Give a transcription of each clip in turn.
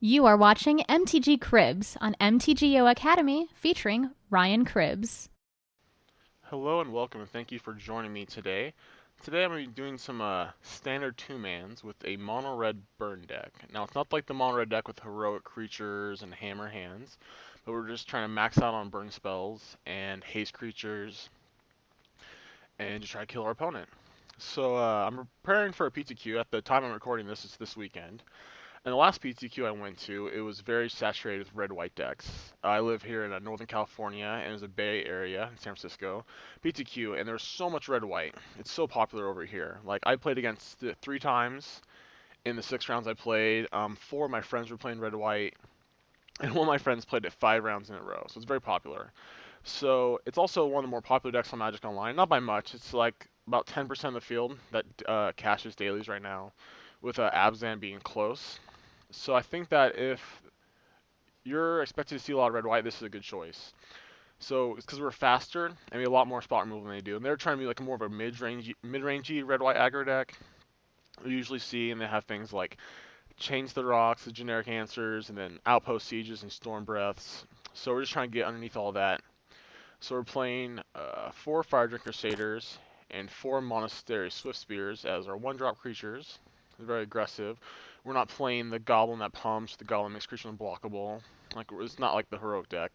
You are watching MTG Cribs on MTGO Academy featuring RYANCRABBS. Hello and welcome, and thank you for joining me today. Today I'm going to be doing some standard two-mans with a mono-red burn deck. Now it's not like the mono-red deck with heroic creatures and hammer hands, but we're just trying to max out on burn spells and haste creatures and just try to kill our opponent. So I'm preparing for a PTQ. At the time I'm recording this, it's this weekend. And the last PTQ I went to, it was very saturated with red-white decks. I live here in Northern California, and it was a Bay Area in San Francisco, PTQ, and there's so much red-white. It's so popular over here. Like, I played against it 3 times in the 6 rounds I played. 4 of my friends were playing red-white, and one of my friends played it 5 rounds in a row, so it's very popular. So it's also one of the more popular decks on Magic Online, not by much. It's like about 10% of the field that cashes dailies right now, with Abzan being close. So I think that if you're expected to see a lot of red-white, this is a good choice. So it's because we're faster and we have a lot more spot removal than they do. And they're trying to be like more of a mid-rangey red-white aggro deck. We usually see, and they have things like Change the Rocks, the generic answers, and then Outpost Sieges and Storm Breaths. So we're just trying to get underneath all that. So we're playing 4 Firedrink Crusaders and 4 Monastery Swift Spears as our 1-drop creatures. They're very aggressive. We're not playing the Goblin that pumps, the Goblin makes creatures unblockable. Like, it's not like the heroic deck.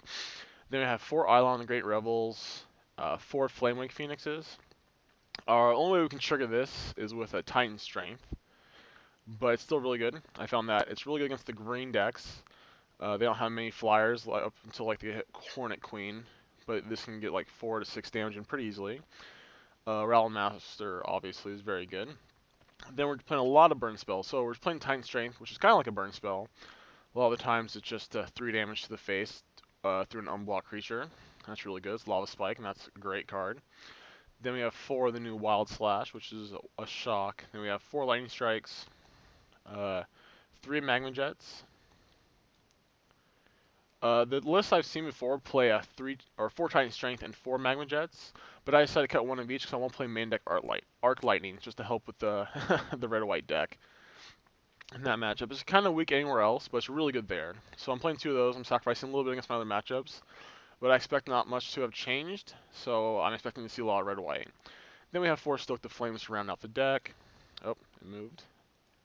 Then we have 4 Eidolon the Great Rebels, 4 Flamewake Phoenixes. Our only way we can trigger this is with a Titan Strength, but it's still really good. I found that it's really good against the green decks. They don't have many flyers up until like they hit Hornet Queen, but this can get like 4 to 6 damage in pretty easily. Rattle Master obviously is very good. Then we're playing a lot of burn spells. So we're playing Titan Strength, which is kind of like a burn spell. A lot of the times it's just 3 damage to the face through an unblocked creature. That's really good. It's Lava Spike, and that's a great card. Then we have 4 of the new Wild Slash, which is a shock. Then we have 4 Lightning Strikes, 3 Magma Jets. The list I've seen before play a 4 Titan Strength and 4 Magma Jets, but I decided to cut one of each because I won't play main deck Arc Lightning just to help with the the red-white deck. In that matchup, it's kind of weak anywhere else, but it's really good there. So I'm playing 2 of those. I'm sacrificing a little bit against my other matchups, but I expect not much to have changed. So I'm expecting to see a lot of red-white. Then we have 4 Stoke the Flames to round out the deck. Oh, it moved.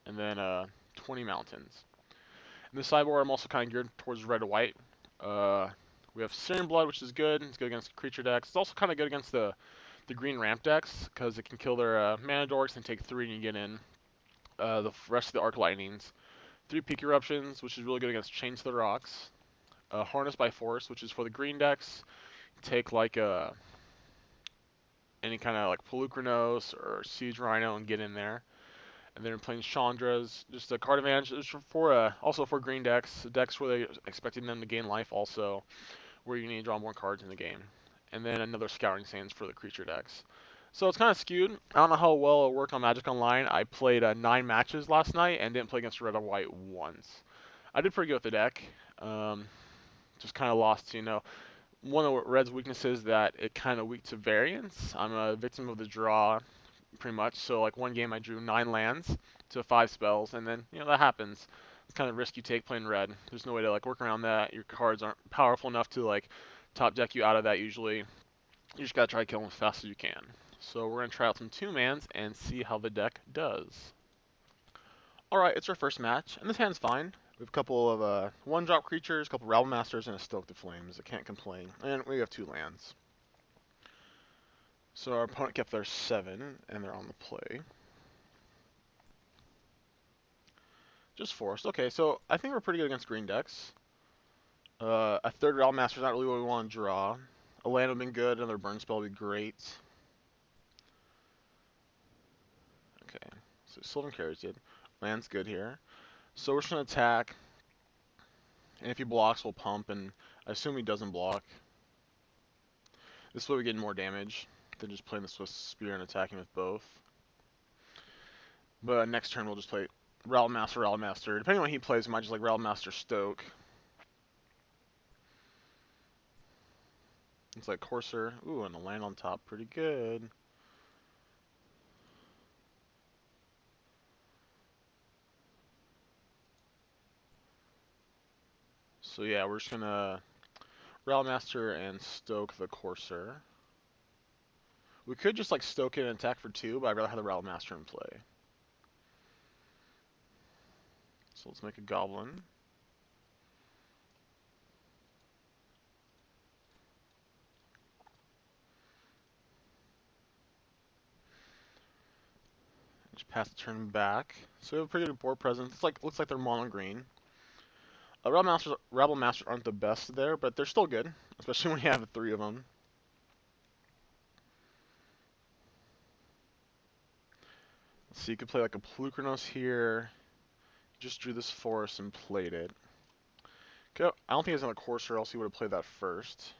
And then 20 Mountains. In the sideboard, I'm also kind of geared towards red-white. We have Searing Blood, which is good. It's good against creature decks. It's also kind of good against the green ramp decks, because it can kill their mana dorks and take 3 and you get in the rest of the Arc Lightnings. 3 Peak Eruptions, which is really good against Change the Rocks. Harness by Force, which is for the green decks. Take like any kind of like Pelucranos or Siege Rhino and get in there. And then we're playing Chandra's, just a card advantage for also for green decks where they're expecting them to gain life, also where you need to draw more cards in the game. And then another Scouring Sands for the creature decks. So it's kind of skewed. I don't know how well it'll work on Magic Online. I played 9 matches last night and didn't play against red or white once. I did pretty good with the deck. Just kind of lost, one of Red's weaknesses is that it kind of weak to variance. I'm a victim of the draw, pretty much. So like one game I drew 9 lands to 5 spells, and then that happens. It's kind of risk you take playing red. There's no way to like work around that. Your cards aren't powerful enough to like top deck you out of that usually. You just gotta try to kill them as fast as you can. So we're gonna try out some 2-mans and see how the deck does. Alright, it's our first match, and this hand's fine. We have a couple of 1-drop creatures, a couple Rabble Masters, and a Stoke the Flames. I can't complain. And we have 2 lands. So our opponent kept their 7, and they're on the play. Just forced. Okay, so I think we're pretty good against green decks. A 3rd Rabble Master is not really what we want to draw. A land would have been good, another burn spell would be great. Okay, so Sylvan Carries did. Land's good here. So we're just going to attack. And if he blocks, we'll pump, and I assume he doesn't block. This way we get more damage than just playing the Swift Spear and attacking with both. But next turn we'll just play Rattle Master, Rattle Master. Depending on what he plays, we might just like Rattle Master Stoke. It's like Courser. Ooh, and a land on top. Pretty good. So yeah, we're just gonna Railmaster and stoke the Courser. We could just like stoke it and attack for 2, but I'd rather have the Railmaster in play. So let's make a Goblin. Just pass the turn back. So we have a pretty good board presence. It's like looks like they're mono green. Rebel Masters aren't the best there, but they're still good, especially when you have 3 of them. So you could play like a Plukernos here. Just drew this forest and played it. Okay, I don't think he's on a Courser, else he would have played that first.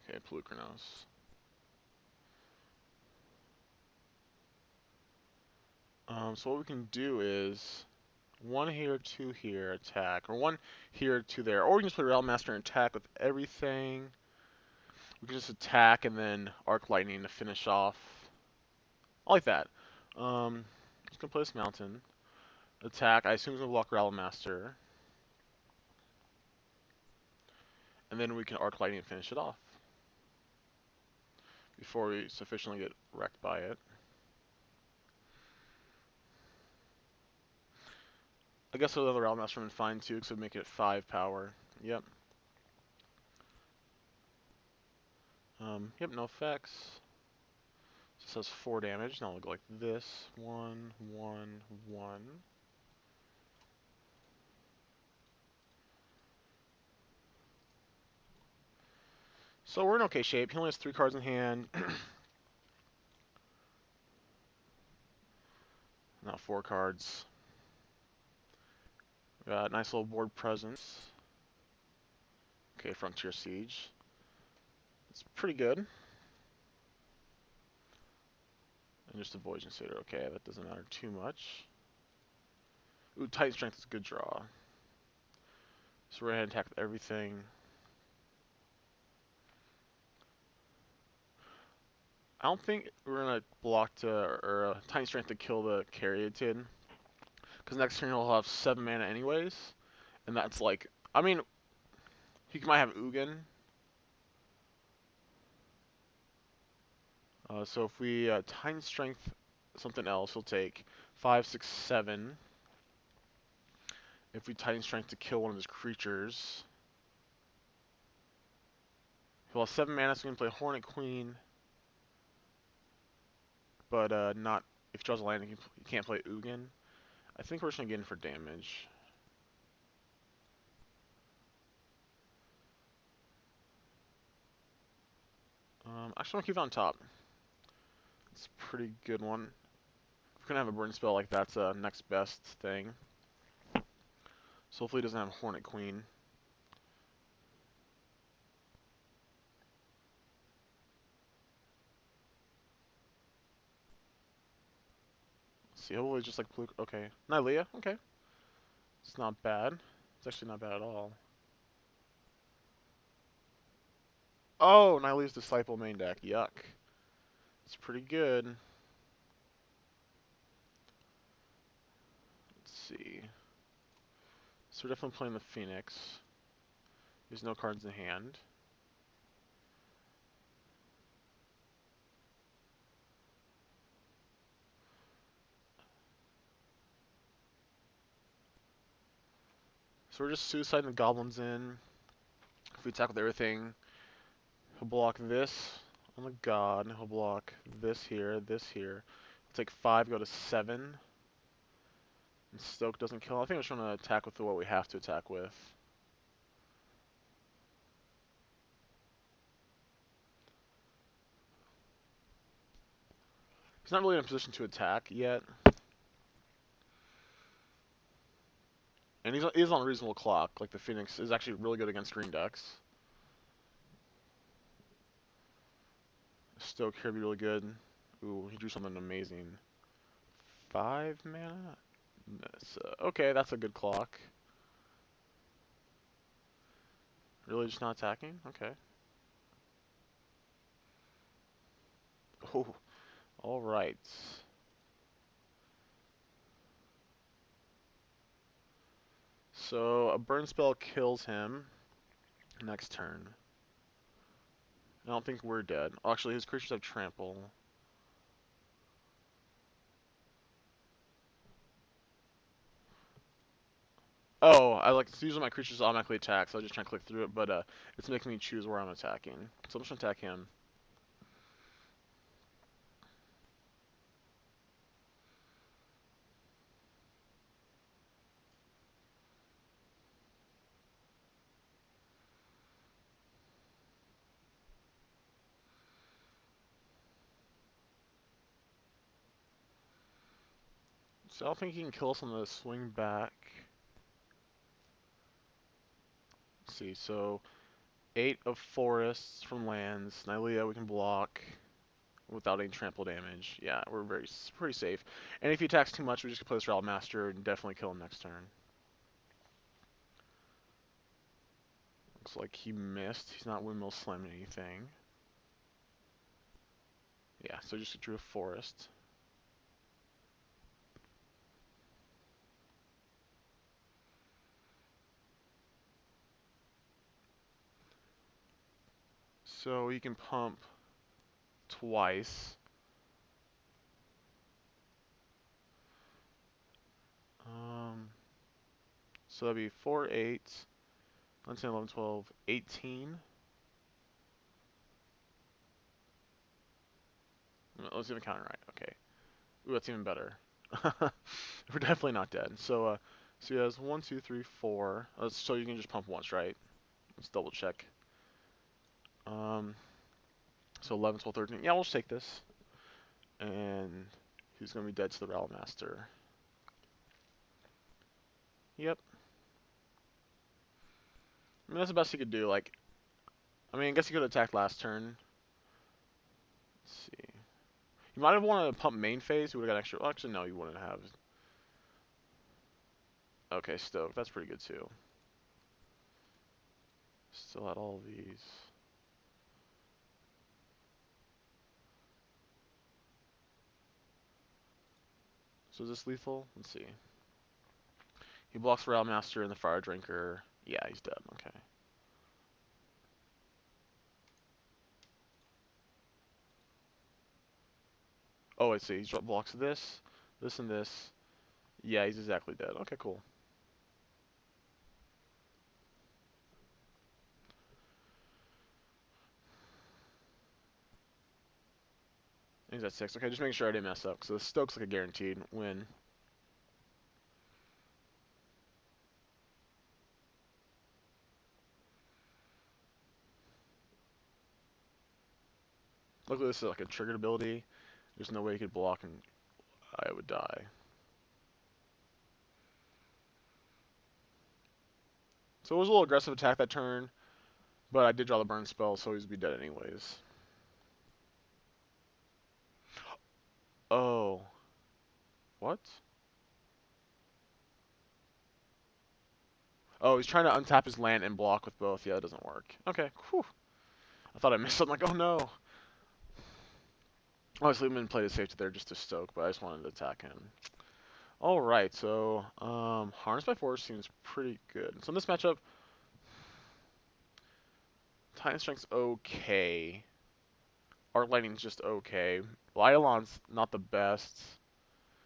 Okay, Plukernos. So what we can do is 1 here, 2 here, attack, or 1 here, 2 there, or we can just play Railmaster and attack with everything. We can just attack and then Arc Lightning to finish off. I like that. Just gonna play this mountain. Attack. I assume it's gonna block Railmaster, and then we can Arc Lightning and finish it off before we sufficiently get wrecked by it. I guess another Railmaster would be fine too, because it would make it 5 power. Yep. Yep, no effects. This does 4 damage. Now we'll go like this. 1, 1, 1. So we're in okay shape. He only has 3 cards in hand. Now 4 cards. Got nice little board presence. Okay, Frontier Siege. It's pretty good. And just a Voyage Insider. Okay, that doesn't matter too much. Ooh, Titan Strength is a good draw. So we're going to attack with everything. I don't think we're going to block to, or Titan Strength to kill the Caryatid. Because next turn he'll have 7 mana anyways. And that's like, I mean, he might have Ugin. So if we Titan Strength something else, he'll take 5, 6, 7. If we Titan Strength to kill one of his creatures, he'll have 7 mana, so he can play Hornet Queen. But not, if he draws a land, he can't play Ugin. I think we're just going to get in for damage. Actually, I'm going to keep it on top. It's a pretty good one. If we're going to have a burn spell like that's next best thing. So hopefully he doesn't have Hornet Queen. Let's see, hopefully just like okay. Nylea, okay. It's not bad. It's actually not bad at all. Oh, Nylea's Disciple main deck. Yuck. It's pretty good. Let's see. So we're definitely playing the Phoenix. There's no cards in hand. So we're just suiciding the goblins in. If we attack with everything, he'll block this on the god. He'll block this here, this here. He'll take 5, go to 7. And Stoke doesn't kill. I think I'm just trying to attack with what we have to attack with. He's not really in a position to attack yet. And he's on a reasonable clock. Like the Phoenix is actually really good against green decks. Stoke here would be really good. Ooh, he drew something amazing. 5 mana? Okay, that's a good clock. Really just not attacking? Okay. Oh, alright. So a burn spell kills him next turn. I don't think we're dead. Actually, his creatures have trample. Oh, I like usually my creatures automatically attack, so I was just trying to click through it, but it's making me choose where I'm attacking. So I'm just gonna attack him. So I don't think he can kill us on the swing back. Let's see, so 8 of forests from lands. Nylea we can block without any trample damage. Yeah, we're pretty safe. And if he attacks too much, we just can play this Rally Master and definitely kill him next turn. Looks like he missed. He's not windmill slamming anything. Yeah, so just drew a forest. So he can pump twice. So that'd be 4, 8, 9, 10, 11, 12, 18. Let's even count it right. Okay. Ooh, that's even better. We're definitely not dead. So he has 1, 2, 3, 4. So you can just pump once, right? Let's double check. So 11, 12, 13. Yeah, we'll just take this. And he's going to be dead to the Rally Master. Yep. I mean, that's the best he could do. Like, I mean, I guess he could have attacked last turn. Let's see. He might have wanted to pump main phase. He would have got extra. Well, actually, no, he wouldn't have. Okay, Stoke. That's pretty good, too. Still had all these. So is this lethal? Let's see. He blocks Rail Master and the Fire Drinker. Yeah, he's dead. Okay. Oh, I see. He blocks this, this, and this. Yeah, he's exactly dead. Okay, cool. He's at 6. Okay, just making sure I didn't mess up. So Stoke's like a guaranteed win. Luckily, this is like a triggered ability. There's no way he could block and I would die. So it was a little aggressive attack that turn, but I did draw the burn spell, so he'd be dead anyways. Oh. What? Oh, he's trying to untap his land and block with both. Yeah, that doesn't work. Okay, whew. I thought I missed something. Like, oh no. Obviously, I'm going to play the safety there just to Stoke, but I just wanted to attack him. Alright, so Harness by Force seems pretty good. So in this matchup, Titan Strength's okay. Arc Lightning's just okay. Eidolon's not the best.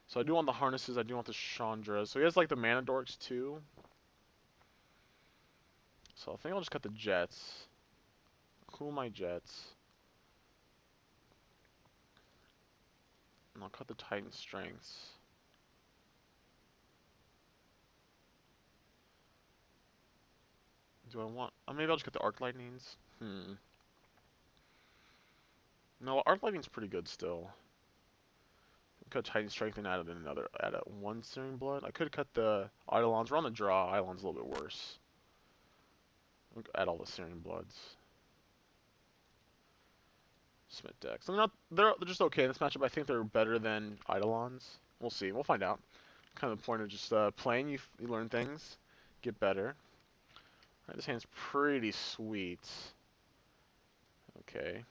So I do want the Harnesses, I do want the Chandras. So he has like the Mana Dorks too. So I think I'll just cut the Jets. Cool my Jets. And I'll cut the Titan Strengths. Do I want... maybe I'll just get the Arc Lightnings. No, Arc Lightning's pretty good still. Cut Titan Strength and add another, add a 1 Searing Blood. I could cut the Eidolons. We're on the draw. Eidolon's a little bit worse. Add all the Searing Bloods. Smith decks. They're just okay in this matchup. I think they're better than Eidolons. We'll see. We'll find out. Kind of the point of just playing. You learn things, get better. Alright, this hand's pretty sweet. Okay.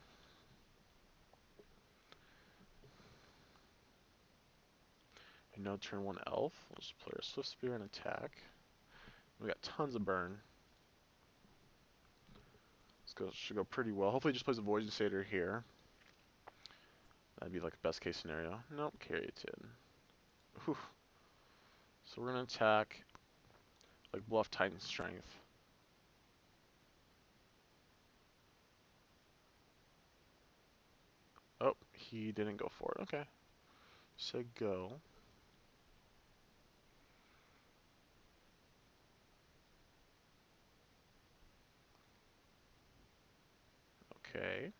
And now turn 1 elf. We'll just play our Swift Spear and attack. We got tons of burn. Should go pretty well. Hopefully he just plays a Void Satyr here. That'd be like best case scenario. Nope, Caryatid. Whew. So we're gonna attack like bluff Titan Strength. Oh, he didn't go for it. Okay. Say go. Okay.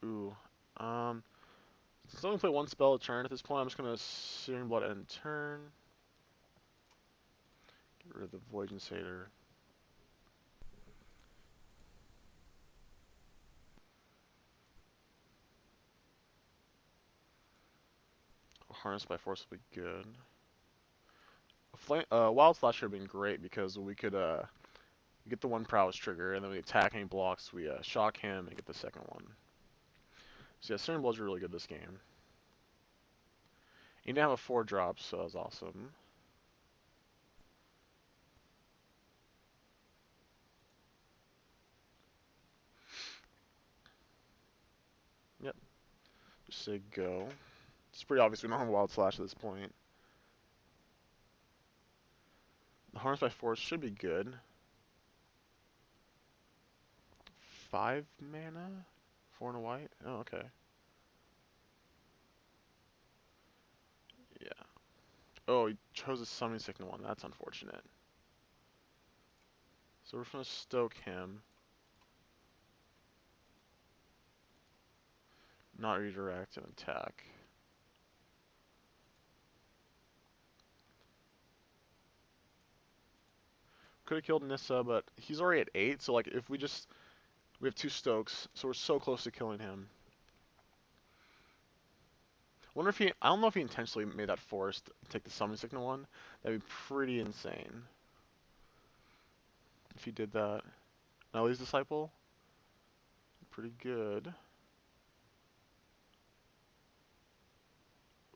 Ooh. Since I only play one spell a turn at this point, I'm just gonna Searing Blood end turn. Get rid of the Void Satyr. Harness by Force will be good. Wild Slash would have been great because we could get the one prowess trigger, and then we attack any blocks, we shock him and get the second one. So yeah, Searing Bloods are really good this game. He didn't have a 4-drop, so that was awesome. Yep. Just say go. It's pretty obvious we don't have Wild Slash at this point. The Harness by Force should be good. 5 mana? 4 and a white? Oh, okay. Yeah. Oh, he chose a Summoning Signal one. That's unfortunate. So we're just going to stoke him. Not redirect and attack. Could have killed Nissa, but he's already at 8, so like if we have 2 Stokes, so we're so close to killing him. Wonder if I don't know if he intentionally made that force to take the Summon Signal one. That'd be pretty insane. If he did that. Nelly's Disciple? Pretty good.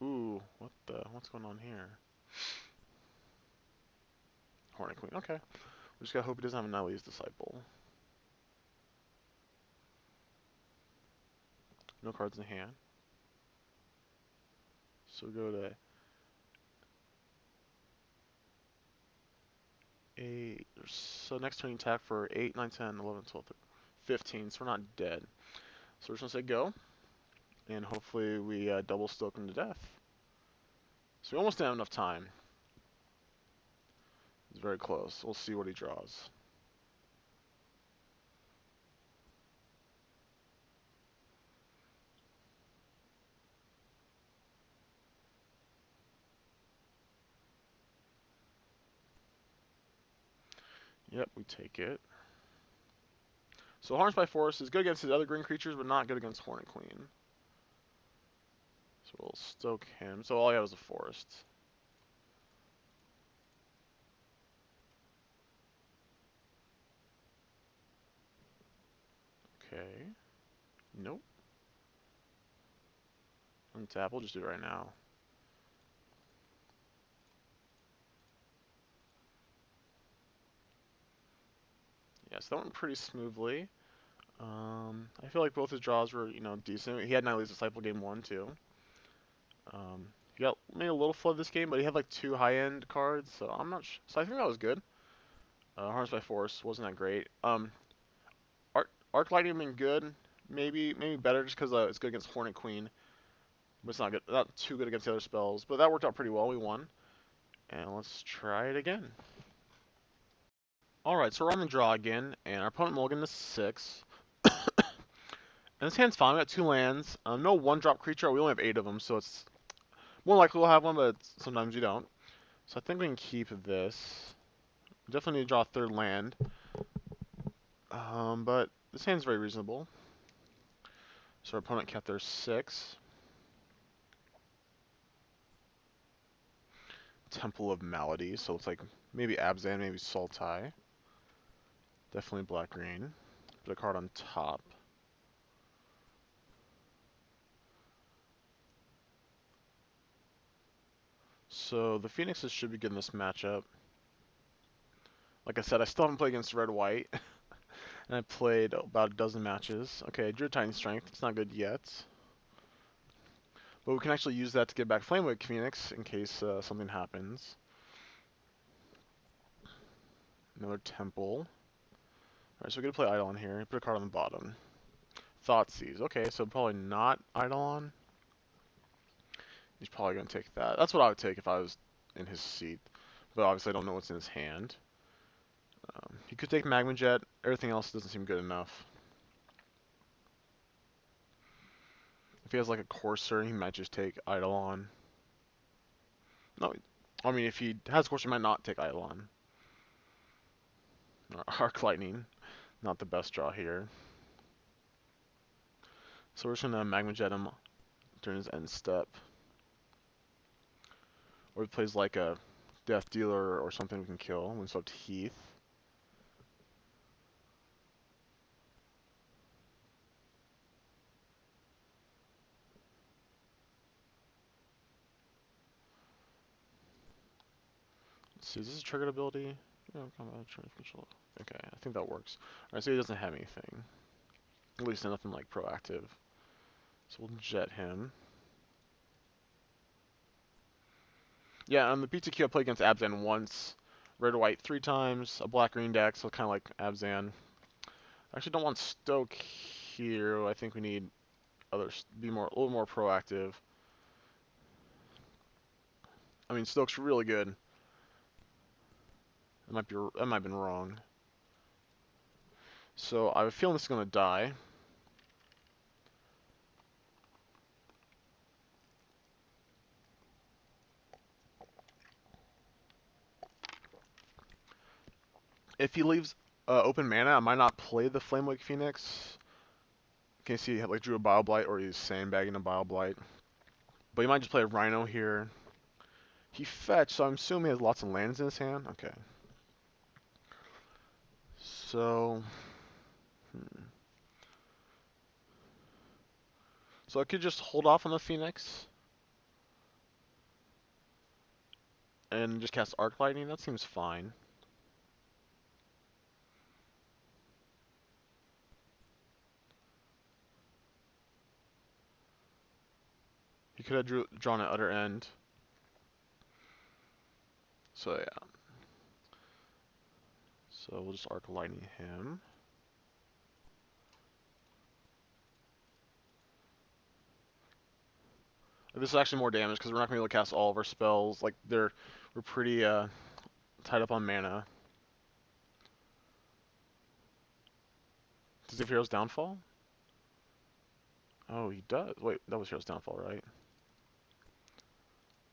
Ooh, what's going on here? Hornet Queen, okay. We just gotta hope he doesn't have a Nelly's Disciple. No cards in hand. So we go to 8. So next turn you attack for 8, 9, 10, 11, 12, 13, 15. So we're not dead. So we're just gonna say go. And hopefully we double stoke him to death. So we almost didn't have enough time. It's very close. We'll see what he draws. Yep, we take it. So Harness by Force is good against his other green creatures, but not good against Hornet Queen. So we'll stoke him. So all he had was a forest. Okay. Nope. Untap. We'll just do it right now. Yeah, so that went pretty smoothly. I feel like both his draws were, decent. He had Nihilist Disciple game 1 too. He got maybe a little flood this game, but he had like 2 high-end cards, so I'm not sure. So I think that was good. Harness by Force wasn't that great. Arc Lightning been good. Maybe better just because it's good against Hornet Queen, but it's not too good against the other spells. But that worked out pretty well. We won, and let's try it again. All right, so we're on the draw again, and our opponent mulliganed to 6. And this hand's fine. We got 2 lands. No 1-drop creature. We only have 8 of them, so it's more likely we'll have one, but sometimes you don't. So I think we can keep this. We definitely need to draw a 3rd land. But this hand's very reasonable. So our opponent kept their 6. Temple of Malady, so it's like maybe Abzan, maybe Sultai. Definitely black-green. Put a card on top. So the Phoenixes should be good in this matchup. Like I said, I still haven't played against red-white. And I played about a dozen matches. Okay, Drew Titan Strength. It's not good yet. But we can actually use that to get back Flamewake Phoenix in case something happens. Another Temple. Alright, so we're going to play Eidolon here. Put a card on the bottom. Thoughtseize. Okay, so probably not Eidolon. He's probably going to take that. That's what I would take if I was in his seat. But obviously I don't know what's in his hand. He could take Magma Jet. Everything else doesn't seem good enough. If he has like a Courser, he might just take Eidolon. No, I mean if he has Courser, he might not take Eidolon. Arc Lightning. Not the best draw here. So we're just going to Magma Jet him during his end step. Or he plays like a Death Dealer or something we can kill. When it's up to Heath. Let's see, is this a triggered ability? Yeah, okay, I think that works. Alright, so he doesn't have anything. At least nothing like proactive. So we'll jet him. Yeah, on the PTQ I played against Abzan once. Red-white 3 times, a black-green deck, so kind of like Abzan. I actually don't want Stoke here. I think we need others be a little more proactive. I mean, Stoke's really good. I might have been wrong. So I have a feeling this is gonna die. If he leaves open mana, I might not play the Flamewake Phoenix. Can you see he like drew a Bile Blight or he's sandbagging a Bile Blight? But he might just play a Rhino here. He fetched, so I'm assuming he has lots of lands in his hand. Okay. So, so I could just hold off on the Phoenix and just cast Arc Lightning. That seems fine. He could have drawn an Utter End. So yeah. So we'll just Arc Lightning him. This is actually more damage because we're not going to be able to cast all of our spells. Like we're pretty tied up on mana. Does he have Hero's Downfall? Oh, he does. Wait, that was Hero's Downfall, right?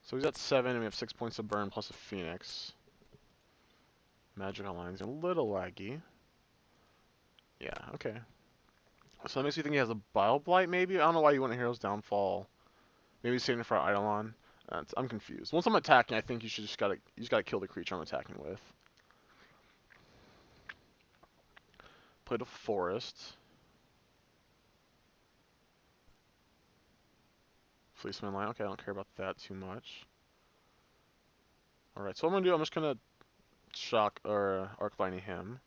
So he's at 7, and we have 6 points of burn plus a Phoenix. Magic Online's a little laggy. Yeah, okay. So that makes me think he has a Bile Blight, maybe? I don't know why you want a Hero's Downfall. Maybe he's saving it for Eidolon. I'm confused. Once I'm attacking, I think you just gotta kill the creature I'm attacking with. Played a Forest. Fleeceman Line. Okay, I don't care about that too much. Alright, so what I'm gonna do, I'm just gonna shock or Arc Lightning him.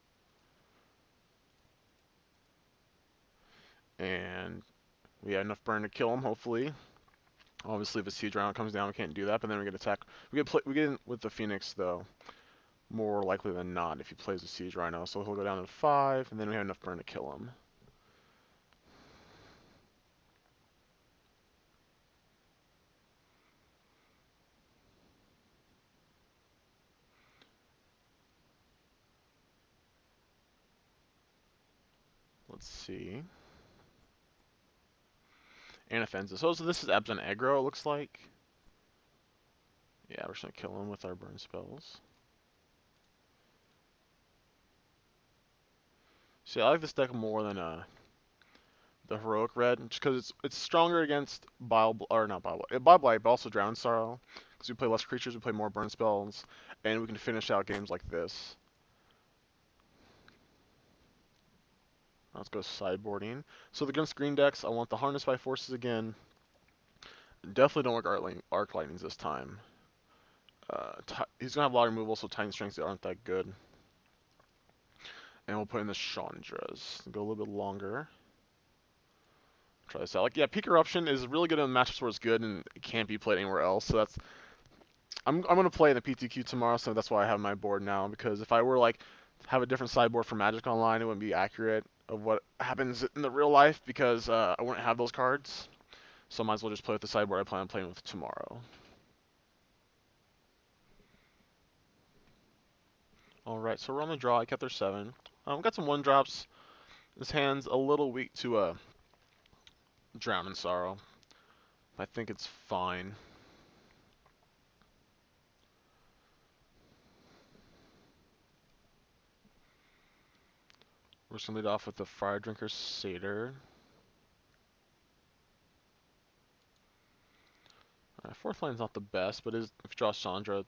And we have enough burn to kill him, hopefully. Obviously, if a Siege Rhino comes down, we can't do that, but then we get attack. We get in with the Phoenix, though. More likely than not, if he plays a Siege Rhino. So he'll go down to 5, and then we have enough burn to kill him. Let's see. Anaphenza. So this is Abzan aggro, it looks like. Yeah, we're just gonna kill him with our burn spells. See, I like this deck more than the heroic red, just because it's stronger against Bile Blight, but also Drown Sorrow. Because we play less creatures, we play more burn spells, and we can finish out games like this. Let's go sideboarding. So against green decks, I want the Harness by Forces again. Definitely don't work Arc Lightnings this time. He's gonna have a lot of removal, so Titan Strengths aren't that good. And we'll put in the Chandras. Go a little bit longer. Try this out. Like, yeah, Peak Eruption is really good in matchups where it's good and it can't be played anywhere else. So that's I'm gonna play in the PTQ tomorrow, so that's why I have my board now. Because if I were like have a different sideboard for Magic Online, it wouldn't be accurate of what happens in the real life because I wouldn't have those cards. So I might as well just play with the sideboard I plan on playing with tomorrow. Alright, so we're on the draw. I kept their 7. Got some 1-drops. This hand's a little weak to Drown in Sorrow. I think it's fine. We're just going to lead off with the Fire Drinker Satyr. Fourth line's not the best, but if you draw Chandra,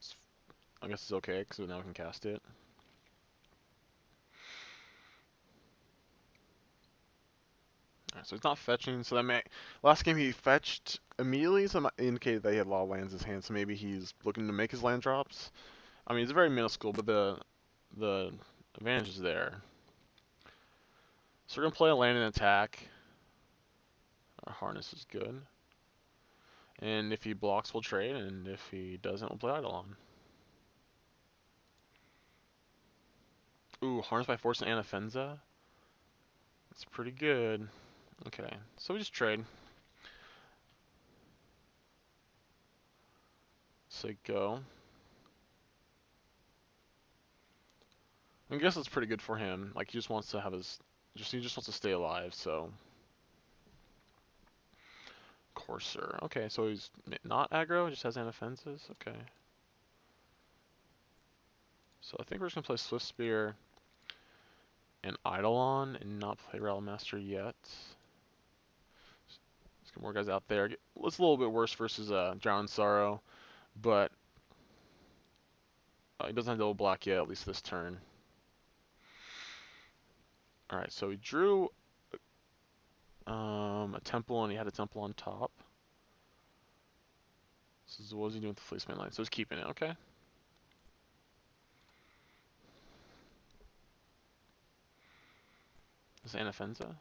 I guess it's okay, because now we can cast it. Alright, so he's not fetching, so that may... Last game he fetched immediately, so that indicated that he had a lot of lands in his hand, so maybe he's looking to make his land drops. I mean, it's very minuscule, but the advantage is there. So we're going to play a land and attack. Our Harness is good. And if he blocks, we'll trade, and if he doesn't, we'll play Eidolon. Ooh, Harness by Force and Anafenza? That's pretty good. Okay, so we just trade. Say go. I guess that's pretty good for him. Like, he just wants to have his... he just wants to stay alive, so... Courser. Okay, so he's not aggro, just has Anafenzas? Okay. So I think we're just going to play Swift Spear and Eidolon and not play Rattle Master yet. Let's get more guys out there. It's a little bit worse versus Drown in Sorrow, but he doesn't have double black yet, at least this turn. Alright, so he drew a temple, and he had a temple on top. So what was he doing with the Fleeceman line? So he's keeping it, okay. This is Anafenza?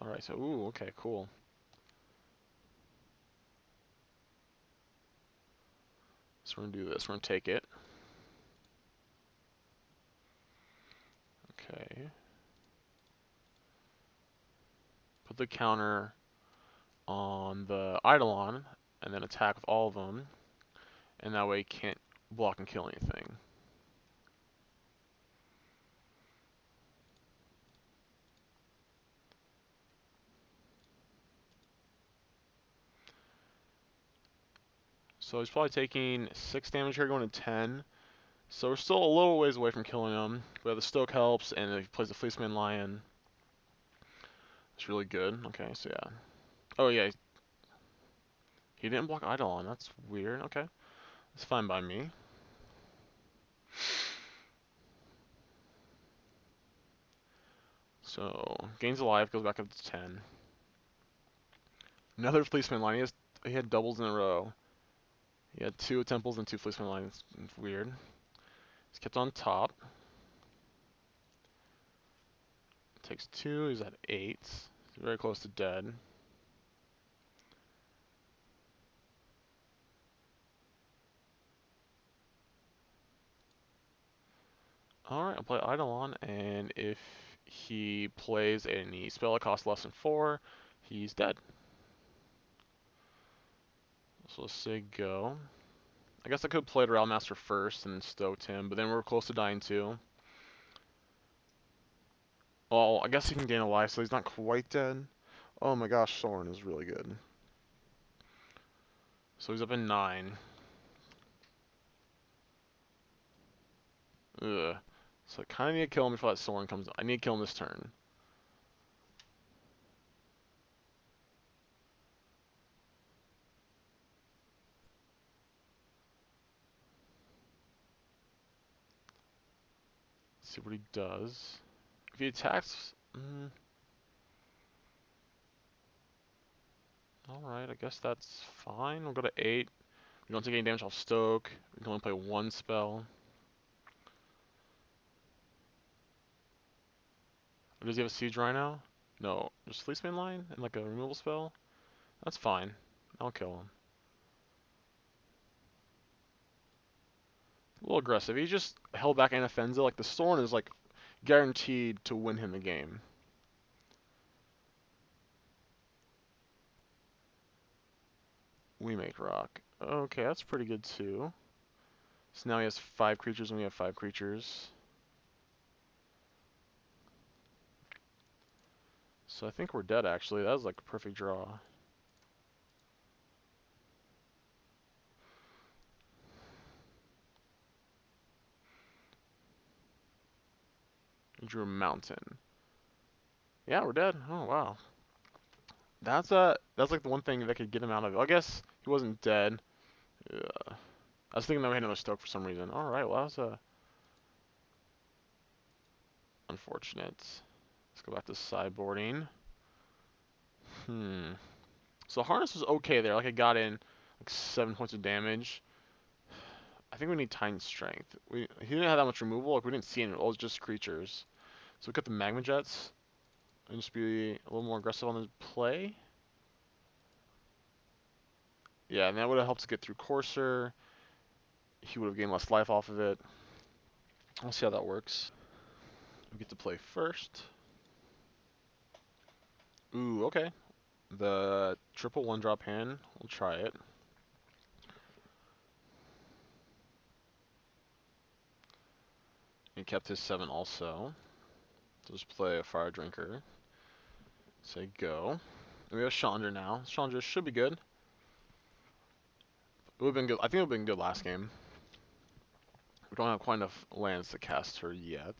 Alright, so, ooh, okay, cool. So we're gonna do this, we're gonna take it. Okay. Put the counter on the Eidolon, and then attack with all of them. And that way he can't block and kill anything. So he's probably taking 6 damage here, going to 10. So we're still a little ways away from killing him. But the Stoke helps, and if he plays the Fleeceman Lion, it's really good. Okay, so yeah. Oh yeah, he didn't block Eidolon. That's weird. Okay, that's fine by me. So gains alive, goes back up to 10. Another Fleeceman Lion. He had doubles in a row. He had 2 temples and 2 Fleeceman Lions. It's weird. He's kept on top. Takes 2. He's at 8. He's very close to dead. Alright, I'll play Eidolon, and if he plays any spell that costs less than 4, he's dead. So let's say go. I guess I could play the Realm Master first and stoked him, but then we're close to dying too. Well, I guess he can gain a life, so he's not quite dead. Oh my gosh, Soren is really good. So he's up in 9. Ugh. So I kind of need to kill him before that Soren comes. I need to kill him this turn. Let's see what he does. If he attacks... Alright, I guess that's fine. We'll go to 8. We don't take any damage off Stoke. We can only play one spell. Or does he have a Siege Rhino? No. Just Fleeceman line and like a removal spell? That's fine. I'll kill him. A little aggressive. He just held back Anafenza. Like the Thorn is like guaranteed to win him the game. We make rock. Okay, that's pretty good too. So now he has 5 creatures and we have 5 creatures. So I think we're dead actually. That was like a perfect draw. He drew a mountain. Yeah, we're dead. Oh wow. That's like the one thing that could get him out of it. I guess he wasn't dead. I was thinking that we had another Stoke for some reason. Alright, well that was unfortunate. Let's go back to sideboarding. So Harness was okay there. Like it got in like 7 points of damage. I think we need Titan Strength. He didn't have that much removal. Like we didn't see any. It was just creatures. So we cut the Magma Jets and just be a little more aggressive on the play. Yeah, and that would have helped to get through Courser. He would have gained less life off of it. We'll see how that works. We get to play first. Ooh, okay. The triple 1-drop hand. We'll try it. He kept his 7 also. So just play a Fire Drinker. Say go. And we have Chandra now. Chandra should be good. It would have been good. I think it would have been good last game. We don't have quite enough lands to cast her yet.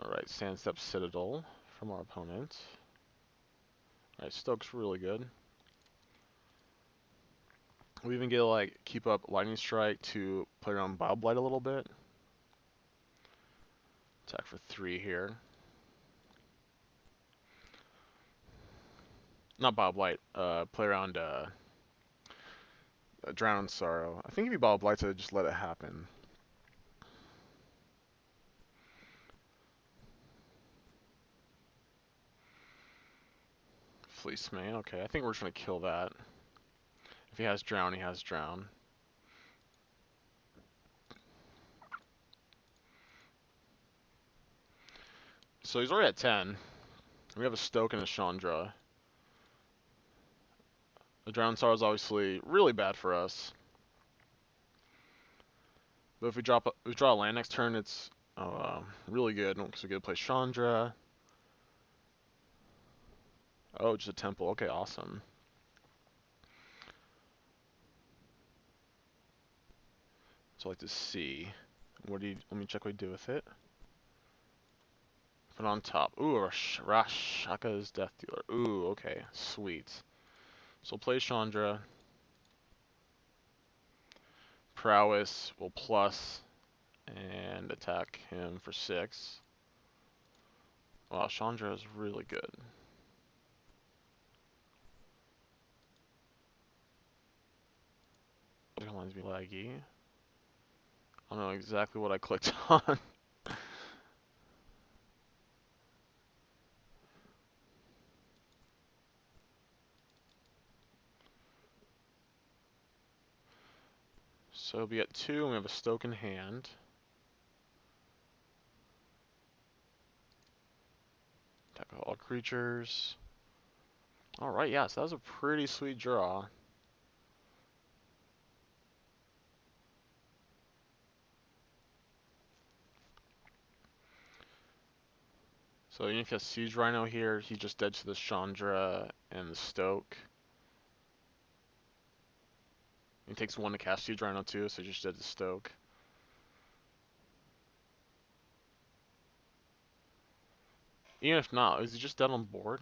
Alright, Sandstep Citadel from our opponent. Alright, Stoke's really good. We even get to like keep up Lightning Strike to play around Bile Blight a little bit. Attack for 3 here. Not Bile Blight, play around Drown in Sorrow. I think if you Bile Blight to just let it happen. Fleece Mane, okay, I think we're just gonna kill that. If he has Drown, he has Drown. So he's already at 10. We have a Stoke and a Chandra. The Drown Sorrow is obviously really bad for us. But if we draw a land next turn, it's really good because we get to play Chandra. Oh, just a temple. Okay, awesome. So I'd like to see. Let me check what we do with it. Put on top. Ooh, Rashaka's Death Dealer. Ooh, okay, sweet. So we'll play Chandra. Prowess will plus and attack him for 6. Wow, Chandra is really good. Lines be laggy. I don't know exactly what I clicked on. So we'll be at 2, and we have a Stoke in hand. Attack all creatures. Alright, yeah, so that was a pretty sweet draw. So even if he has Siege Rhino here, he just dead to the Chandra and the Stoke. He takes 1 to cast Siege Rhino too, so he just dead to Stoke. Even if not, is he just dead on board?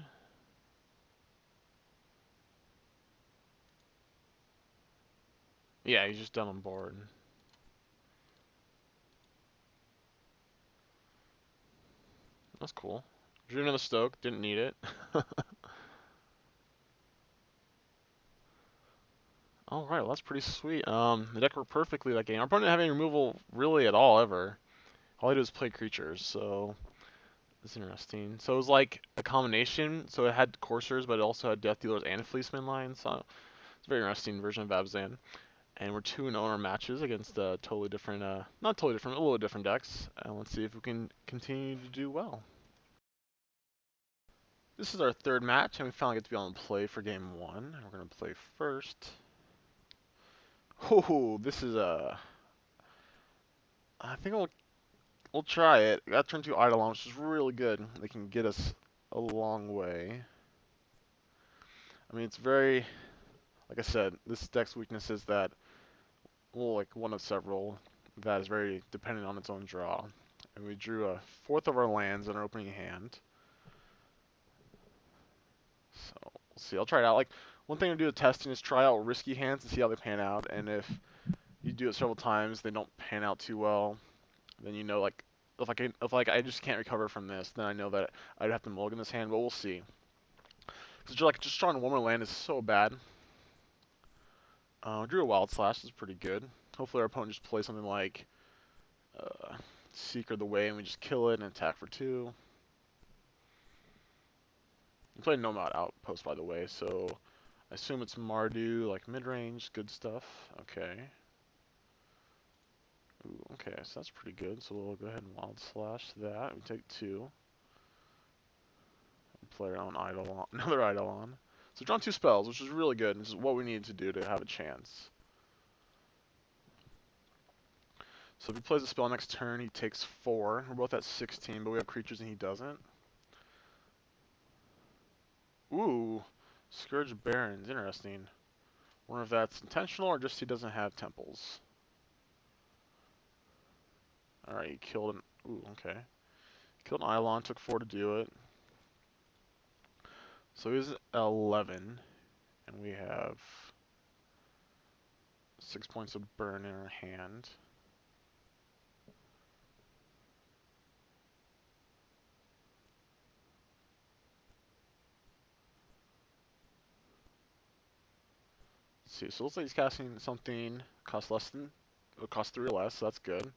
Yeah, he's just dead on board. That's cool. Drew another Stoke, didn't need it. Alright, well that's pretty sweet. The deck worked perfectly that game. Our opponent didn't have any removal really at all, ever. All I did was play creatures, so that's interesting. So it was like a combination, so it had coursers, but it also had Death Dealers and Fleeceman lines, so it's a very interesting version of Abzan. And we're 2-0 in our matches against totally different, not totally different, a little different decks. And let's see if we can continue to do well. This is our third match, and we finally get to be on play for game 1. And we're going to play first. Oh, this is I think we'll try it. Got turn 2 Eidolon, which is really good. They can get us a long way. I mean, it's very, like I said, this deck's weakness is that, well, like one of several, that is very dependent on its own draw. And we drew a fourth of our lands in our opening hand. So, we'll see. I'll try it out. Like, one thing to do with testing is try out risky hands and see how they pan out. And if you do it several times, they don't pan out too well, then you know, like, if I just can't recover from this, then I know that I'd have to mulligan this hand, but we'll see. Because like, just drawing one more land is so bad. Drew a Wild Slash, this is pretty good. Hopefully our opponent just plays something like Seeker the Way, and we just kill it and attack for 2. We play Nomad Outpost, by the way, so I assume it's Mardu, like mid-range, good stuff. Okay. Ooh, okay, so that's pretty good. So we'll go ahead and Wild Slash that. We take 2. Play our own Eidolon, another Eidolon. So we've drawn 2 spells, which is really good, and this is what we need to do to have a chance. So if he plays a spell next turn, he takes 4. We're both at 16, but we have creatures and he doesn't. Ooh, Scourge Barons, interesting. Wonder if that's intentional or just he doesn't have temples. Alright, he killed an... Ooh, okay. Killed an Eidolon, took 4 to do it. So he's 11, and we have 6 points of burn in our hand. Let's see, so it looks like he's casting something costs less than, it costs 3 or less, so that's good.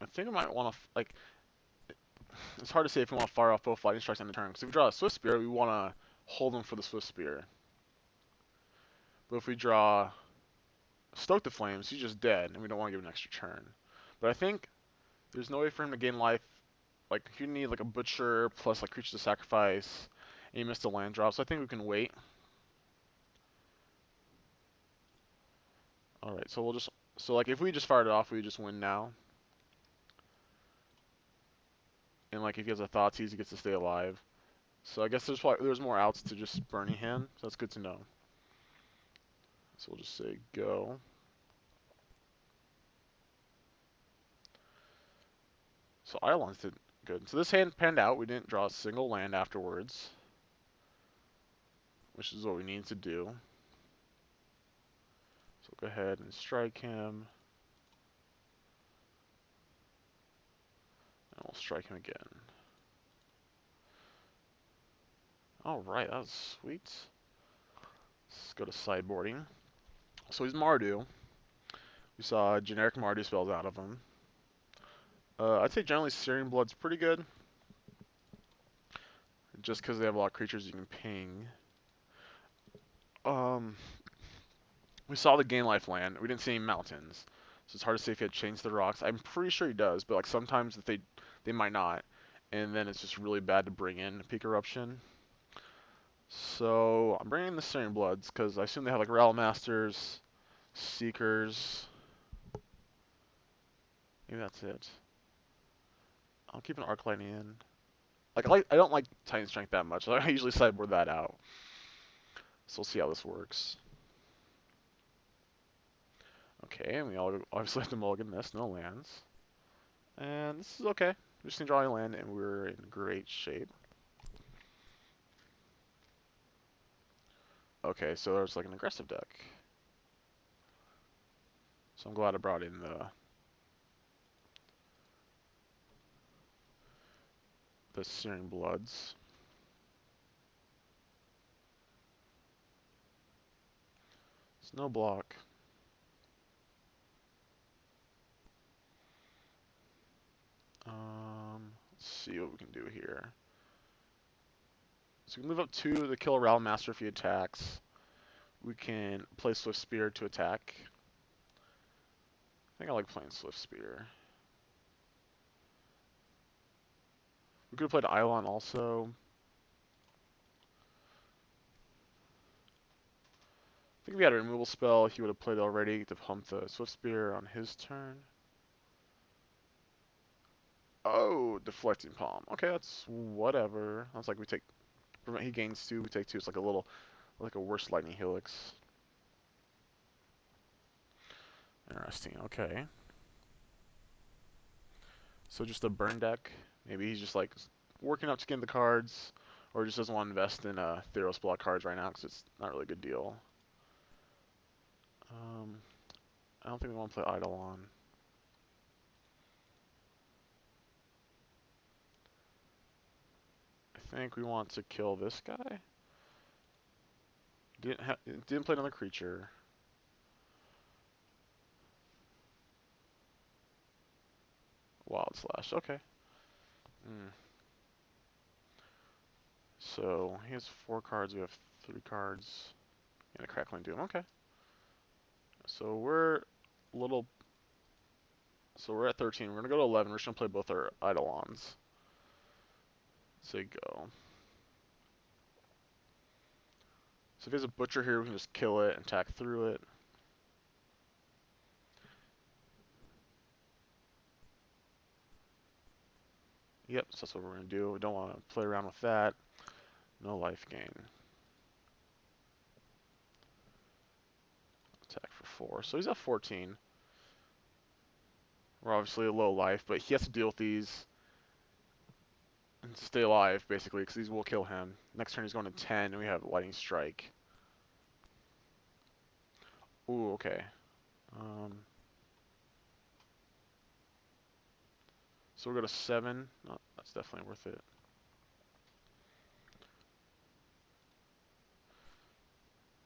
I think I might want to, like, it's hard to say if we want to fire off both lightning strikes on the turn, because if we draw a Swift Spear, we want to hold him for the Swift Spear. But if we draw Stoke the Flames, he's just dead, and we don't want to give an extra turn. But I think there's no way for him to gain life. Like, you need like a Butcher plus like Creature to Sacrifice, and he missed a land drop, so I think we can wait. Alright, so we'll just, so like if we just fired it off, we just win now. And like if he has a Thoughtseize, he gets to stay alive. So I guess there's more outs to just burning him, so that's good to know. So we'll just say go. So Eidolons did good. So this hand panned out. We didn't draw a single land afterwards, which is what we need to do. So we'll go ahead and strike him. And we'll strike him again. Alright, that was sweet. Let's go to sideboarding. So he's Mardu. We saw generic Mardu spells out of him. I'd say generally Searing Blood's pretty good. Just because they have a lot of creatures you can ping. We saw the gain life land. We didn't see any mountains. So it's hard to say if he had changed the rocks. I'm pretty sure he does, but like sometimes if they might not. And then it's just really bad to bring in Peak Eruption. So I'm bringing the Searing Bloods because I assume they have like Rattle Masters, Seekers. Maybe that's it. I'll keep an Arc Lightning in. I don't like Titan Strength that much, so I usually sideboard that out. So we'll see how this works. Okay, and we all obviously have to mulligan this, no lands. And this is okay. We just need to draw a land and we're in great shape. Okay, so there's like an aggressive deck. So I'm glad I brought in the Searing Bloods. no block. Let's see what we can do here. So we can move up 2 to kill a Rattle Master if he attacks. We can play Swift Spear to attack. I think I like playing Swift Spear. We could have played Eidolon also. I think if he had a removal spell, he would have played already to pump the Swift Spear on his turn. Oh, Deflecting Palm. Okay, that's whatever. That's like we take... He gains 2, we take 2. It's like a little... like a worse Lightning Helix. Interesting, okay. So just a burn deck. Maybe he's just like working up to get the cards, or just doesn't want to invest in Theros block cards right now because it's not really a good deal. I don't think we want to play Eidolon. I think we want to kill this guy. Didn't play another creature. Wild Slash. Okay. So he has 4 cards. We have 3 cards. And a Crackling Doom. Okay. So we're little. So we're at 13. We're gonna go to 11. We're just gonna play both our Eidolons. Say go. So if he has a Butcher here, we can just kill it and attack through it. Yep, so that's what we're going to do. We don't want to play around with that. No life gain. Attack for 4. So he's at 14. We're obviously a low life, but he has to deal with these and stay alive, basically, because these will kill him. Next turn he's going to 10, and we have Lightning Strike. Ooh, okay. So we'll go to 7. Oh, that's definitely worth it.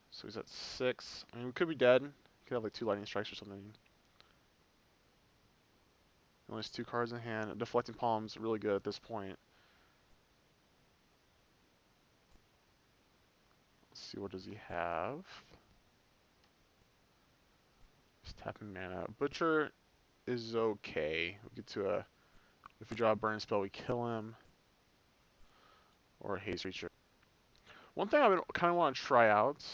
So he's at 6. I mean, we could be dead. Could have like 2 Lightning Strikes or something. He only has 2 cards in hand. Deflecting Palm's really good at this point. Let's see, what does he have? He's tapping mana. Butcher is okay. We get to a... If we draw a burn spell, we kill him. Or a haste creature. One thing I would kind of want to try out.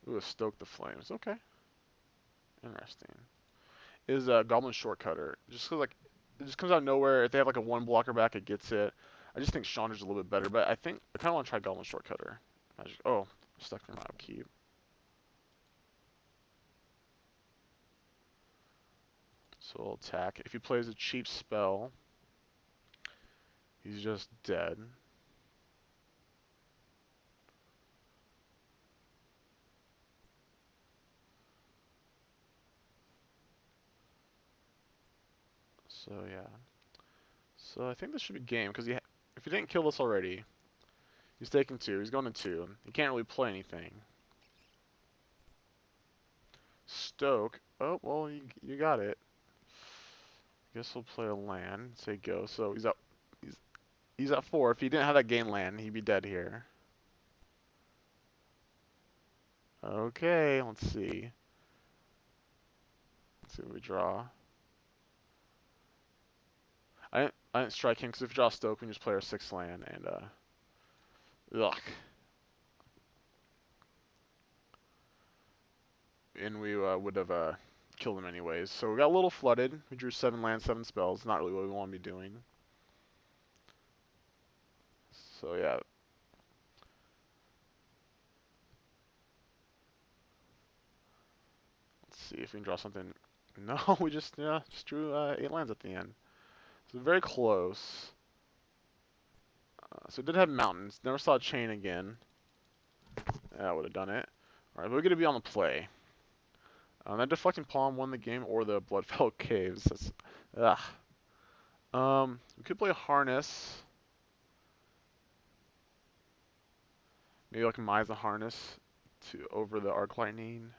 Ooh, Stoke the Flames. Okay. Interesting. Is a Goblin Shortcutter. Just cause like it just comes out of nowhere. If they have like a 1 blocker back, it gets it. I just think Chandra's a little bit better, but I think I kind of want to try Goblin Shortcutter. Oh, stuck in my upkeep. So we'll attack. If he plays a cheap spell, he's just dead. So yeah. So I think this should be game because if he didn't kill this already, he's taking 2. He's going to 2. He can't really play anything. Stoke. Oh well, you got it. Guess we'll play a land. Say go. So he's at 4. If he didn't have that gain land, he'd be dead here. Okay, let's see. Let's see what we draw. I didn't strike him because if we draw Stoke, we can just play our 6th land and ugh. And we would have killed him anyways. So we got a little flooded. We drew 7 lands, 7 spells. Not really what we want to be doing. So yeah. Let's see if we can draw something. No, we just drew 8 lands at the end. So very close. So it did have mountains. Never saw a chain again. That would have done it. Alright, but we're going to be on the play. That Deflecting Palm won the game, or the Bloodfell Caves. That's, we could play a Harness. Maybe like Mize the Harness over the Arc Lightning.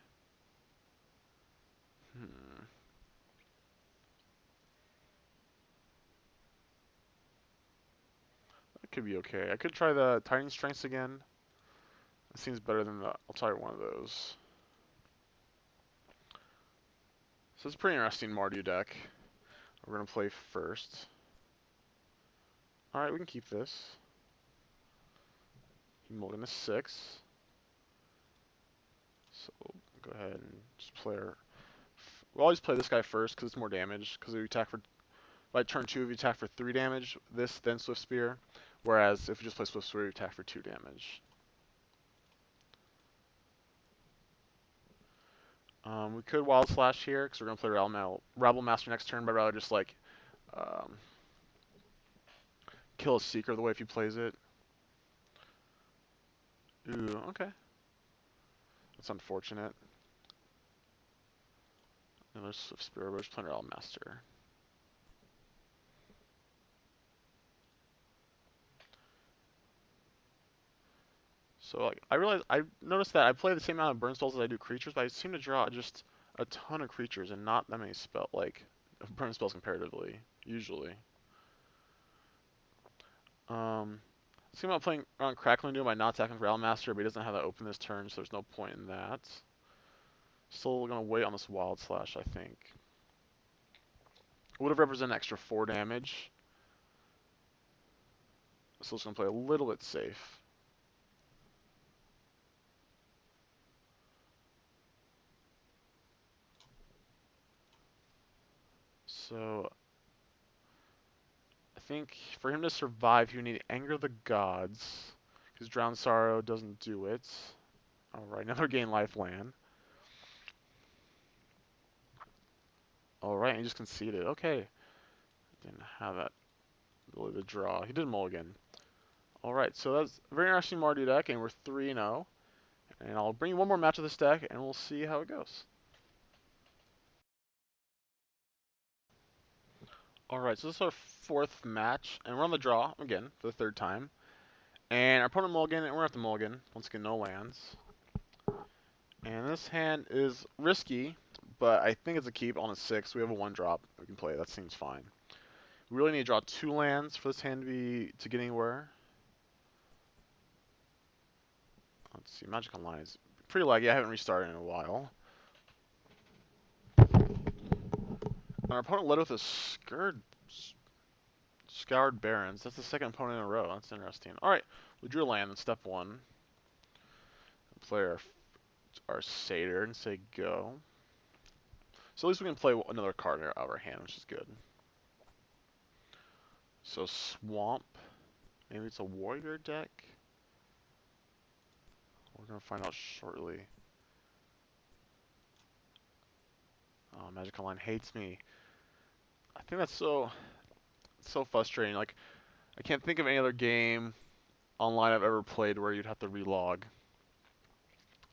Could be okay. I could try the Titan Strengths again. It seems better than the... I'll try one of those. So it's a pretty interesting Mardu deck. We're going to play first. Alright, we can keep this. He mulligan to 6. So go ahead and just play our... We'll always play this guy first because it's more damage. Because if you attack for... By turn 2, if you attack for 3 damage, this, then Swift Spear. Whereas if you just play Swift Spear, you attack for 2 damage. We could Wild Slash here because we're going to play Rabble Master next turn, but I'd rather just like kill a Seeker the way if he plays it. Ooh, okay. That's unfortunate. Another Swift Spear, but just playing Rabble Master. So like I noticed that I play the same amount of burn spells as I do creatures, but I seem to draw just a ton of creatures and not that many burn spells comparatively, usually. See about playing around Crackling Doom by not attacking Realm Master, but he doesn't have that open this turn, so there's no point in that. Still gonna wait on this Wild Slash, I think. Would have represented an extra 4 damage. So it's gonna play a little bit safe. So I think for him to survive, he would need Anger the Gods, because Drowned Sorrow doesn't do it. Alright, another gain life land. Alright, he just conceded. Okay. Didn't have that ability to draw. He did mulligan. Alright, so that's a very interesting Mardu deck, and we're 3-0. And I'll bring you one more match of this deck, and we'll see how it goes. Alright, so this is our 4th match, and we're on the draw, again, for the 3rd time. And our opponent mulligan, and we're at the mulligan. Once again, no lands. And this hand is risky, but I think it's a keep on a 6. We have a 1-drop we can play. That seems fine. We really need to draw 2 lands for this hand to get anywhere. Let's see, Magic Online is pretty laggy. I haven't restarted in a while. And our opponent led with a Scoured Barrens. That's the 2nd opponent in a row. That's interesting. Alright, we drew a land in step 1. Play our Satyr and say go. So at least we can play another card out of our hand, which is good. So Swamp. Maybe it's a Warrior deck? We're going to find out shortly. Oh, Magic Online hates me. I think that's so frustrating. Like, I can't think of any other game online I've ever played where you'd have to relog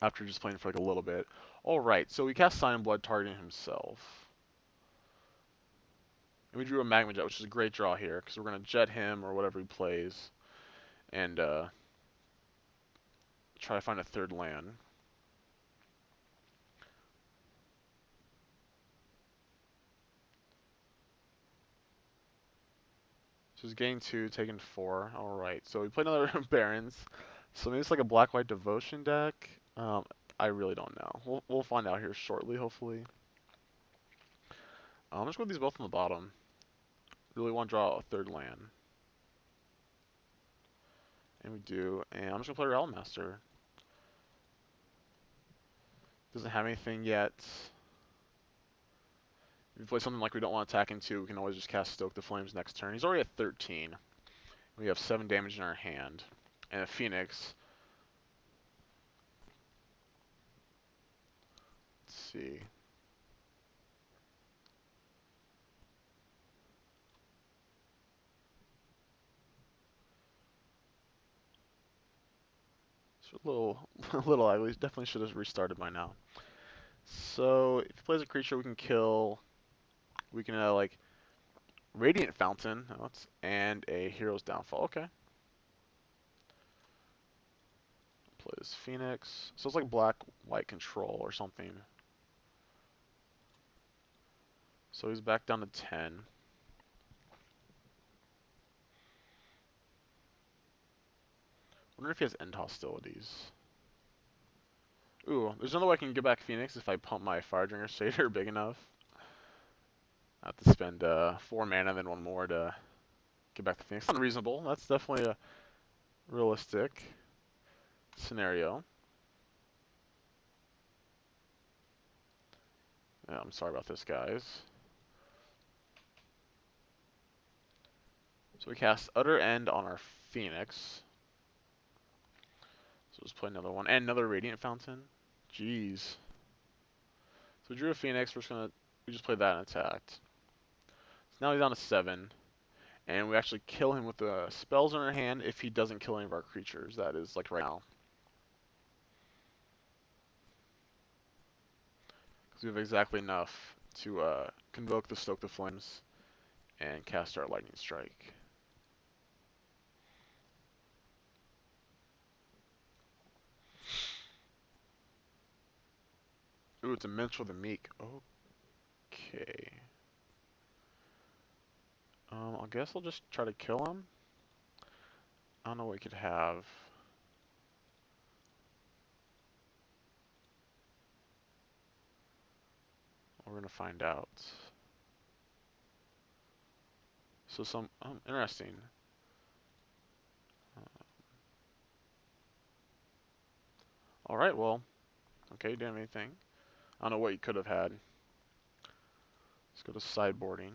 after just playing for like a little bit. Alright, so we cast Sign Blood targeting himself. And we drew a Magma Jet, which is a great draw here, because we're going to jet him or whatever he plays. And try to find a 3rd land. So he's getting 2, taking 4. Alright, so we played another Barrens. So maybe it's like a Black-White Devotion deck. I really don't know. We'll find out here shortly, hopefully. I'm just going to put these both on the bottom. Really want to draw a 3rd land. And we do. And I'm just going to play Realm Master. Doesn't have anything yet. If we play something like we don't want to attack into, we can always just cast Stoke the Flames next turn. He's already at 13. We have 7 damage in our hand. And a Phoenix. Let's see. It's a little ugly. Definitely should have restarted by now. So if he plays a creature we can kill, we can like Radiant Fountain, and a Hero's Downfall. Okay. Plays Phoenix. So it's like black-white control or something. So he's back down to 10. wonder if he has end hostilities. Ooh, there's another way I can get back Phoenix if I pump my Fire Drinker Satyr big enough. I have to spend 4 mana and then 1 more to get back the Phoenix. That's unreasonable. That's definitely a realistic scenario. Yeah, I'm sorry about this, guys. So we cast Utter End on our Phoenix. So let's play another one. And another Radiant Fountain. Jeez. So we drew a Phoenix. We just played that and attacked. So now he's down to 7. And we actually kill him with the spells in our hand if he doesn't kill any of our creatures. That is, like, right now. Because we have exactly enough to convoke the Stoke the Flames and cast our Lightning Strike. Ooh, it's a Minstrel the Meek. Okay. I guess I'll just try to kill him. I don't know what we could have. We're gonna find out. So interesting. All right, well, okay, didn't have anything. I don't know what you could have had. Let's go to sideboarding.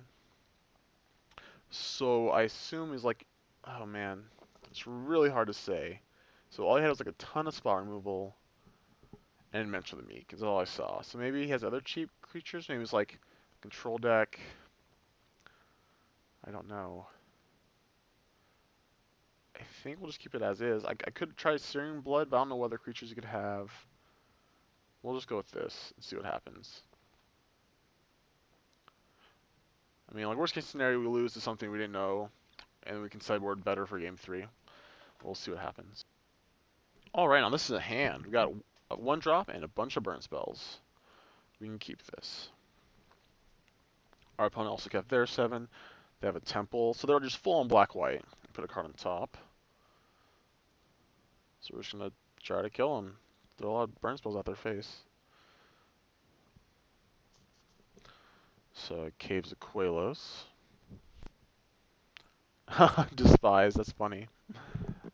So I assume he's like, oh man, it's really hard to say. So all he had was like a ton of spot removal and Mentor the Meek is all I saw. So maybe he has other cheap creatures. Maybe it's like control deck. I don't know. I think we'll just keep it as is. I could try Searing Blood, but I don't know what other creatures you could have. We'll just go with this and see what happens. I mean, like worst case scenario, we lose to something we didn't know, and we can sideboard better for game 3. We'll see what happens. All right, now this is a hand. We got a 1-drop and a bunch of burn spells. We can keep this. Our opponent also kept their 7. They have a temple, so they're just full on black-white. Put a card on top. So we're just gonna try to kill them. Throw a lot of burn spells at their face. So Caves of Quelos. Despise, that's funny.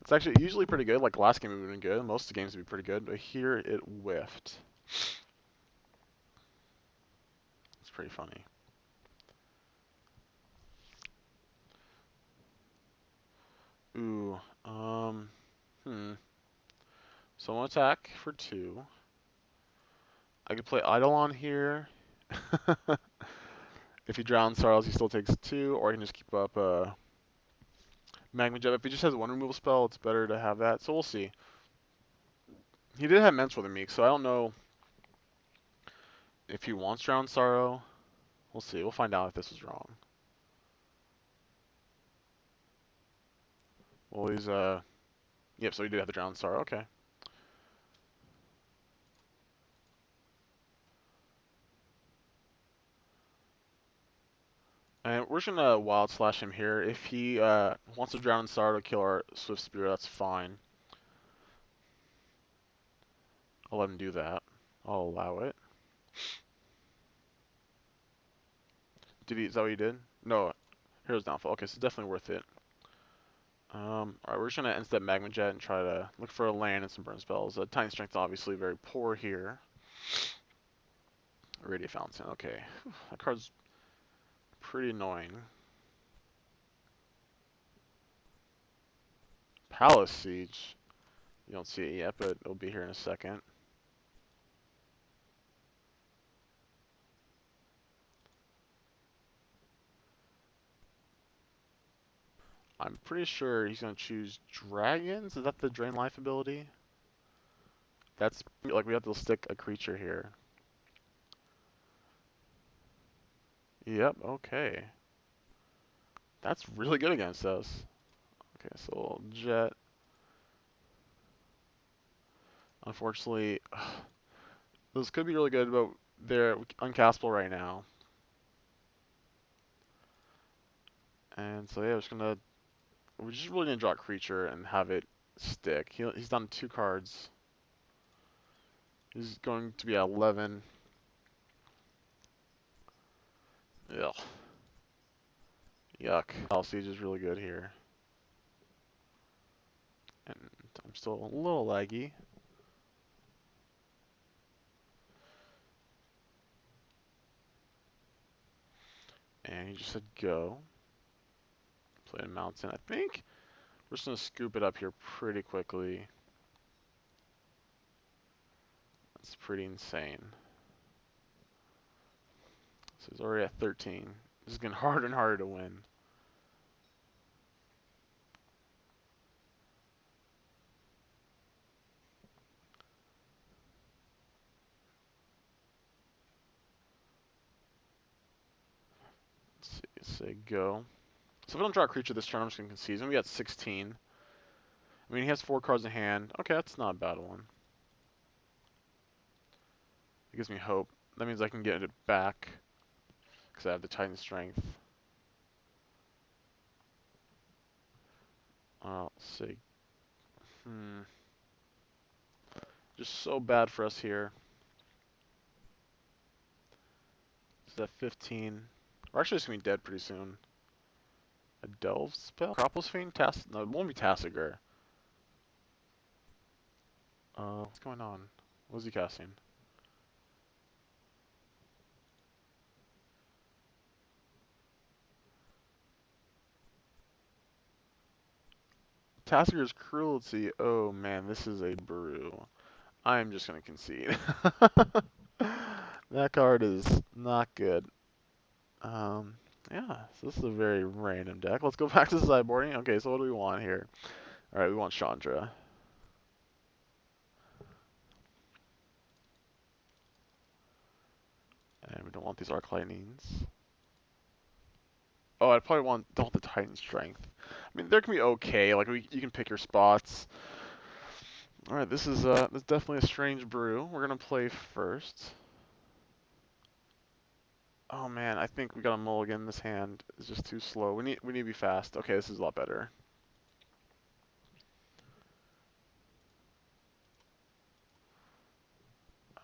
It's actually usually pretty good. Like last game it would have been good. Most of the games would be pretty good, but here it whiffed. It's pretty funny. Ooh, So one attack for 2. I could play Eidolon here. If he drowns Sorrows, he still takes 2, or he can just keep up Magma Jet. If he just has 1 removal spell, it's better to have that. So we'll see. He did have Mentor the Meek, so I don't know if he wants Drown Sorrow. We'll see. We'll find out if this is wrong. Well, he's yep. So he did have the Drown Sorrow. Okay. And we're just gonna Wild Slash him here. If he wants to Drown Sorrow to kill our Swift Spear, that's fine. I'll let him do that. I'll allow it. Is that what he did? No. Hero's Downfall. Okay, so definitely worth it. Alright, we're just gonna end-step Magma Jet and try to look for a land and some burn spells. Titan Strength obviously very poor here. Radiant Fountain. Okay, that card's pretty annoying. Palace Siege. You don't see it yet, but it'll be here in a second. I'm pretty sure he's going to choose Dragons. Is that the Drain Life ability? That's like we have to stick a creature here. Yep, okay. That's really good against us. Okay, so we'll Jet. Unfortunately, this could be really good, but they're uncastable right now. And so yeah, we're just really gonna draw a creature and have it stick. He's down 2 cards. He's going to be at 11. Ugh. Yuck. Battle Siege is really good here. And I'm still a little laggy. And he just said go. Play a mountain. I think we're just going to scoop it up here pretty quickly. That's pretty insane. So he's already at 13. This is getting harder and harder to win. Let's say go. So if I don't draw a creature this turn, I'm just going to concede. And we got 16. I mean, he has 4 cards in hand. Okay, that's not a bad one. It gives me hope. That means I can get it back because I have the Titan Strength. I'll say, just so bad for us here. Is that 15? We're actually just going to be dead pretty soon. A Delve spell? Acropolis Fiend? No, it won't be Tassiger. What's going on? What is he casting? Tassiger's Cruelty. Oh man, this is a brew. I am just going to concede. That card is not good. Yeah, so this is a very random deck. Let's go back to sideboarding. Okay, so what do we want here? Alright, we want Chandra. And we don't want these Arc Lightnings. Oh, I probably don't want the Titan Strength. I mean, there can be okay. Like, you can pick your spots. Alright, this is definitely a strange brew. We're going to play first. Oh man, I think we got a mulligan. This hand is just too slow. We need to be fast. Okay, this is a lot better.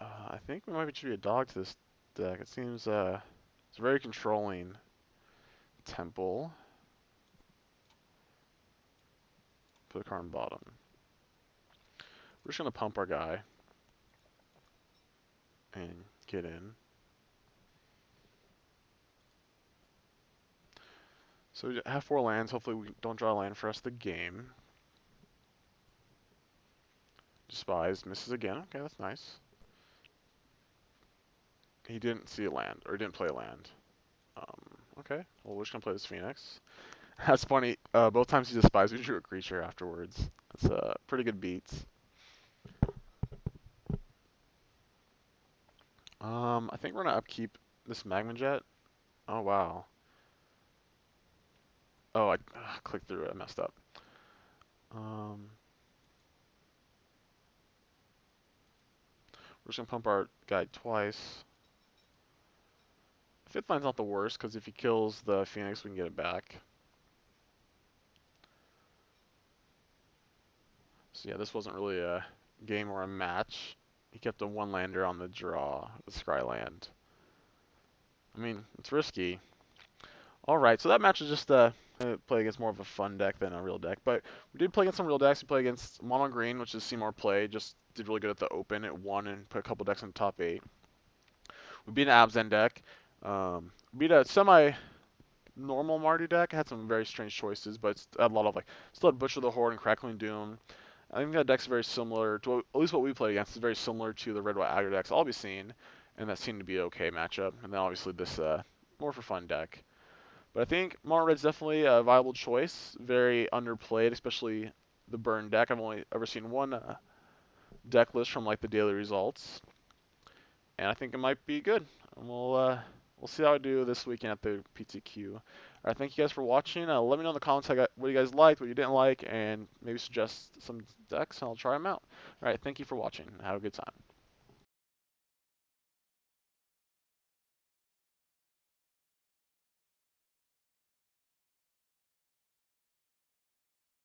I think we might be a dog to this deck. It seems it's very controlling. Temple. Put a card on bottom. We're just gonna pump our guy and get in. So we have 4 lands. Hopefully we don't draw a land for us the game. Despised misses again. Okay, that's nice. He didn't see a land, or didn't play a land. Okay, well we're just gonna play this Phoenix. That's funny. Both times he despised, we drew a creature afterwards. That's pretty good beats. I think we're gonna upkeep this Magma Jet. Oh wow. Oh, I clicked through it. I messed up. We're just gonna pump our guy twice. Fifth line's not the worst, because if he kills the Phoenix, we can get it back. So yeah, this wasn't really a game or a match. He kept a 1-lander on the draw, the Scryland. I mean, it's risky. Alright, so that match is just play against more of a fun deck than a real deck. But we did play against some real decks. We played against Mono Green, which is Seymour Play. Just did really good at the open. It won and put a couple decks in the top 8. We beat an Abzan deck. Beat a semi-normal Mardu deck. It had some very strange choices, but it's had a lot of still had Butcher the Horde and Crackling Doom. I think that deck's very similar to at least what we played against. Is very similar to the red-white aggro decks I'll be seeing, and that seemed to be an okay matchup. And then obviously this more for fun deck. But I think Mono Red's definitely a viable choice. Very underplayed, especially the burn deck. I've only ever seen one deck list from the daily results, and I think it might be good. And we'll see how I do this weekend at the PTQ. All right, thank you guys for watching. Let me know in the comments what you guys liked, what you didn't like, and maybe suggest some decks, and I'll try them out. All right, thank you for watching. Have a good time.